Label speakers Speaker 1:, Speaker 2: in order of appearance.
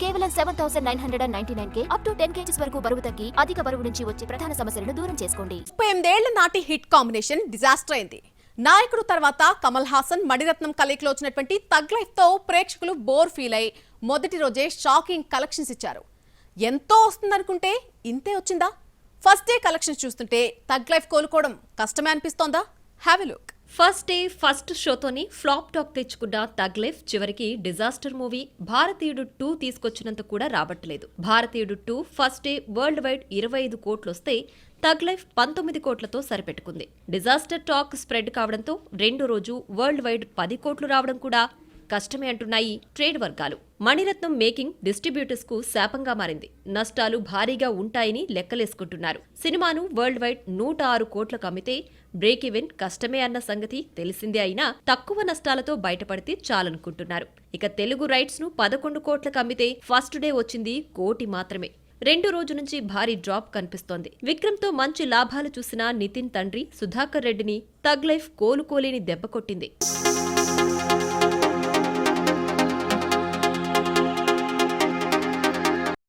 Speaker 1: కేవలం 7,999 up to 10 kgs వరకు బరువు తగ్గి అధిక బరువు నుంచి వచ్చే ప్రధాన సమస్యలను దూరం చేసుకోండి.
Speaker 2: 38 ఏళ్ల నాటి హిట్ కాంబినేషన్ డిజాస్టర్ అయింది. నాయకుడు తర్వాత కమల్ హాసన్ మణిరత్నం కలయికలో వచ్చినటువంటి తగ్ లైఫ్ తో ప్రేక్షకులు బోర్ ఫీల్ అయి మొదటి రోజే షాకింగ్ కలెక్షన్స్ ఇచ్చారు. ఎంతో వస్తుందనుకుంటే ఇంతే వచ్చిందా? ఫస్ట్ డే కలెక్షన్స్ చూస్తుంటే తగ్ లైఫ్ కోలుకోవడం కష్టమే అనిపిస్తోందా? Have a look.
Speaker 3: First day first షోతోని ఫ్లాప్ టాక్ తెచ్చుకున్న తగ్ లైఫ్ చివరికి డిజాస్టర్ మూవీ భారతీయుడు 2 తీసుకొచ్చినంత కూడా రాబట్టలేదు. Bharateeyudu 2 first day world wide 25 కోట్లొస్తే తగ్ లైఫ్ 19 కోట్లతో సరిపెట్టుకుంది. డిజాస్టర్ టాక్ స్ప్రెడ్ కావడంతో రెండో రోజు వరల్డ్ వైడ్ 10 కోట్లు రావడం కూడా కష్టమే అంటున్నాయి ట్రేడ్ వర్గాలు. మణిరత్నం మేకింగ్ డిస్ట్రిబ్యూటర్స్ కు శాపంగా మారింది. నష్టాలు భారీగా ఉంటాయని లెక్కలేసుకుంటున్నారు. సినిమాను వరల్డ్ వైడ్ 106 కోట్లకు అమ్మితే బ్రేక్ ఈవెన్ కష్టమే అన్న సంగతి తెలిసిందే అయినా తక్కువ నష్టాలతో బయటపడితే చాలనుకుంటున్నారు. ఇక తెలుగు రైట్స్ ను 11 కోట్లకు అమ్మితే ఫస్ట్ డే వచ్చింది 1 కోటి మాత్రమే. రెండో రోజు నుంచి భారీ డ్రాప్ కనిపిస్తోంది. విక్రమ్ తో మంచి లాభాలు చూసిన నితిన్ తండ్రి సుధాకర్ రెడ్డిని తగ్ లైఫ్ కోలుకోలేని దెబ్బ కొట్టింది.